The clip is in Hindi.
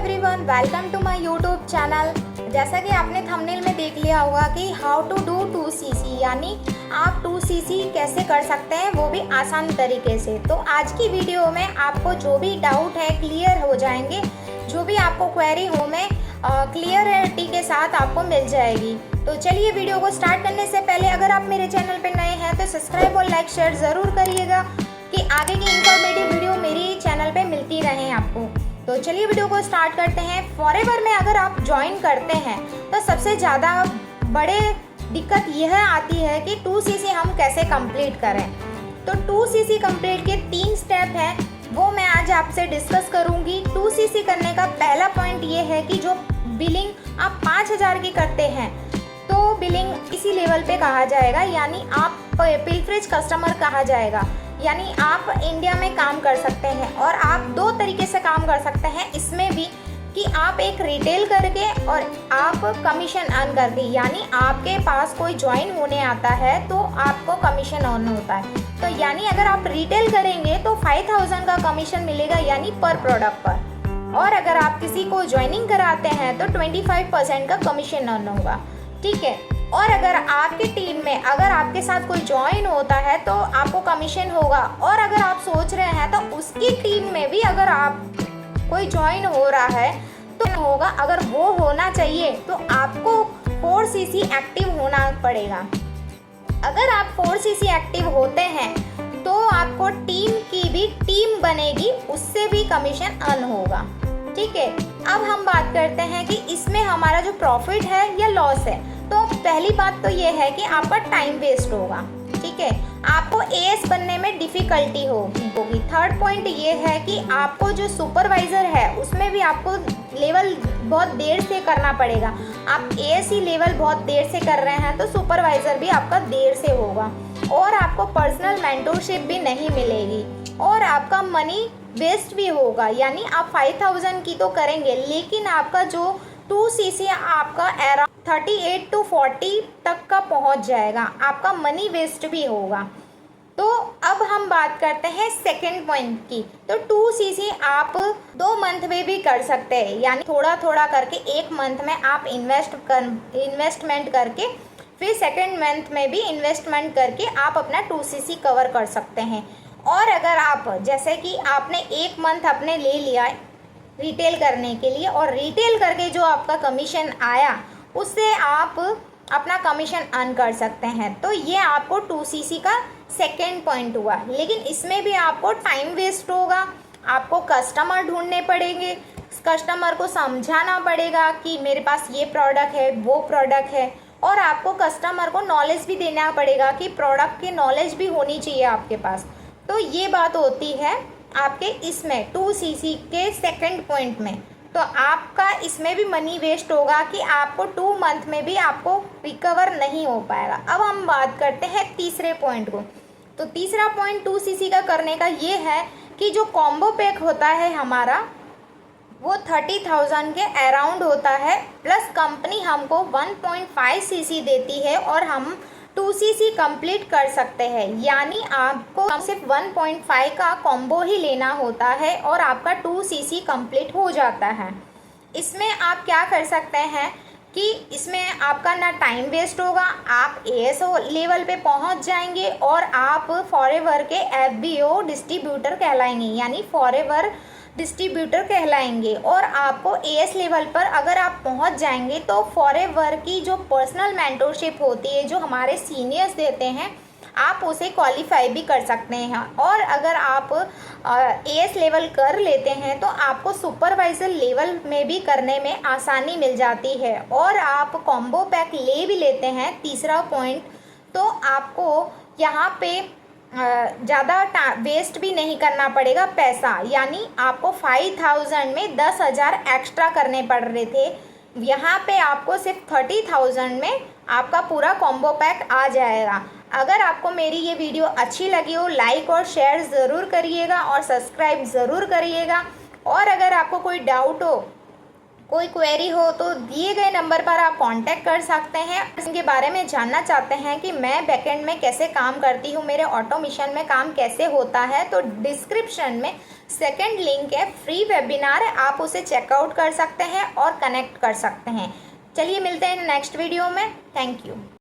Everyone, welcome to my YouTube channel. जैसा कि आपने थंबनेल में देख लिया होगा कि हाउ टू डू 2cc, यानी आप 2cc कैसे कर सकते हैं वो भी आसान तरीके से। तो आज की वीडियो में आपको जो भी डाउट है क्लियर हो जाएंगे, जो भी आपको क्वेरी हो में क्लियरिटी के साथ आपको मिल जाएगी। तो चलिए वीडियो को स्टार्ट करने से पहले अगर आप मेरे चैनल पर नए हैं तो सब्सक्राइब और लाइक शेयर ज़रूर करिएगा कि आगे की इंफॉर्मेटिव वीडियो मेरी चैनल पे मिलती रहें आपको। तो चलिए वीडियो को स्टार्ट करते हैं। फॉरएवर में अगर आप ज्वाइन करते हैं तो सबसे ज़्यादा बड़े दिक्कत यह आती है कि 2cc हम कैसे कंप्लीट करें। तो 2cc कंप्लीट के 3 स्टेप हैं, वो मैं आज आपसे डिस्कस करूंगी। 2cc करने का पहला पॉइंट ये है कि जो बिलिंग आप 5000 की करते हैं तो बिलिंग इसी लेवल पे कहा जाएगा, यानी आप पिलफरेज कस्टमर कहा जाएगा। यानी आप इंडिया में काम कर सकते हैं और आप 2 तरीके से काम कर सकते हैं इसमें भी, कि आप एक रिटेल करके और आप कमीशन अर्न करके। यानी आपके पास कोई ज्वाइन होने आता है तो आपको कमीशन अर्न होता है। तो यानी अगर आप रिटेल करेंगे तो 5000 का कमीशन मिलेगा, यानी पर प्रोडक्ट पर। और अगर आप किसी को ज्वाइनिंग कराते हैं तो 25% का कमीशन अर्न होगा, ठीक है। और अगर आपकी टीम में अगर आपके साथ कोई ज्वाइन होता है तो आपको कमीशन होगा। और अगर आप सोच रहे हैं तो उसकी टीम में भी अगर आप कोई ज्वाइन हो रहा है तो होगा। अगर वो होना चाहिए तो आपको 4cc एक्टिव होना पड़ेगा। अगर आप 4cc एक्टिव होते हैं तो आपको टीम की भी टीम बनेगी, उससे भी कमीशन अर्न होगा, ठीक है। अब हम बात करते हैं कि इसमें हमारा जो प्रॉफिट है या लॉस है। तो पहली बात तो ये है कि आपका टाइम वेस्ट होगा, ठीक है। आपको एएस बनने में डिफ़िकल्टी होगी। थर्ड पॉइंट ये है कि आपको जो सुपरवाइज़र है उसमें भी आपको लेवल बहुत देर से करना पड़ेगा। आप एएस ही लेवल बहुत देर से कर रहे हैं तो सुपरवाइज़र भी आपका देर से होगा। और आपको पर्सनल मेंटरशिप भी नहीं मिलेगी और आपका मनी वेस्ट भी होगा। यानी आप 5000 की तो करेंगे लेकिन आपका जो 2cc आपका अराउंड 38 to 40 तक का पहुंच जाएगा, आपका मनी वेस्ट भी होगा। तो अब हम बात करते हैं सेकंड पॉइंट की। तो 2cc आप 2 मंथ में भी कर सकते हैं, यानी थोड़ा थोड़ा करके 1 मंथ में आप इन्वेस्टमेंट करके फिर सेकंड मंथ में भी इन्वेस्टमेंट करके आप अपना 2cc कवर कर सकते हैं। और अगर आप जैसे कि आपने 1 मंथ अपने ले लिया रिटेल करने के लिए और रिटेल करके जो आपका कमीशन आया उससे आप अपना कमीशन अर्न कर सकते हैं, तो ये आपको 2cc का सेकेंड पॉइंट हुआ। लेकिन इसमें भी आपको टाइम वेस्ट होगा, आपको कस्टमर ढूंढने पड़ेंगे, कस्टमर को समझाना पड़ेगा कि मेरे पास ये प्रोडक्ट है वो प्रोडक्ट है। और आपको कस्टमर को नॉलेज भी देना पड़ेगा कि प्रोडक्ट की नॉलेज भी होनी चाहिए आपके पास। तो ये बात होती है आपके इसमें 2cc के सेकंड पॉइंट में। तो आपका इसमें भी मनी वेस्ट होगा कि आपको 2 मंथ में भी आपको रिकवर नहीं हो पाएगा। अब हम बात करते हैं तीसरे पॉइंट को। तो तीसरा पॉइंट 2cc का करने का ये है कि जो कॉम्बो पैक होता है हमारा वो 30,000 के अराउंड होता है, प्लस कंपनी हमको 1.5cc देती है और हम 2cc कंप्लीट कर सकते हैं। यानी आपको सिर्फ 1.5 का कॉम्बो ही लेना होता है और आपका 2cc कंप्लीट हो जाता है। इसमें आप क्या कर सकते हैं कि इसमें आपका ना टाइम वेस्ट होगा, आप एएस लेवल पे पहुंच जाएंगे और आप फॉरएवर के एफबीओ डिस्ट्रीब्यूटर कहलाएंगे, यानी फॉरएवर डिस्ट्रीब्यूटर कहलाएंगे। और आपको एएस लेवल पर अगर आप पहुंच जाएंगे तो फॉरएवर की जो पर्सनल मेंटरशिप होती है जो हमारे सीनियर्स देते हैं, आप उसे क्वालिफाई भी कर सकते हैं। और अगर आप एएस लेवल कर लेते हैं तो आपको सुपरवाइज़र लेवल में भी करने में आसानी मिल जाती है। और आप कॉम्बो पैक ले भी लेते हैं, तीसरा पॉइंट, तो आपको यहाँ पे ज़्यादा वेस्ट भी नहीं करना पड़ेगा पैसा। यानी आपको 5000 में 10,000 एक्स्ट्रा करने पड़ रहे थे, यहाँ पे आपको सिर्फ 30,000 में आपका पूरा कॉम्बो पैक आ जाएगा। अगर आपको मेरी ये वीडियो अच्छी लगी हो लाइक और शेयर ज़रूर करिएगा और सब्सक्राइब ज़रूर करिएगा। और अगर आपको कोई डाउट हो कोई क्वेरी हो तो दिए गए नंबर पर आप कांटेक्ट कर सकते हैं। इसके बारे में जानना चाहते हैं कि मैं बैकएंड में कैसे काम करती हूँ, मेरे ऑटोमेशन में काम कैसे होता है, तो डिस्क्रिप्शन में सेकंड लिंक है, फ्री वेबिनार है, आप उसे चेकआउट कर सकते हैं और कनेक्ट कर सकते हैं। चलिए मिलते हैं नेक्स्ट वीडियो में। Thank you.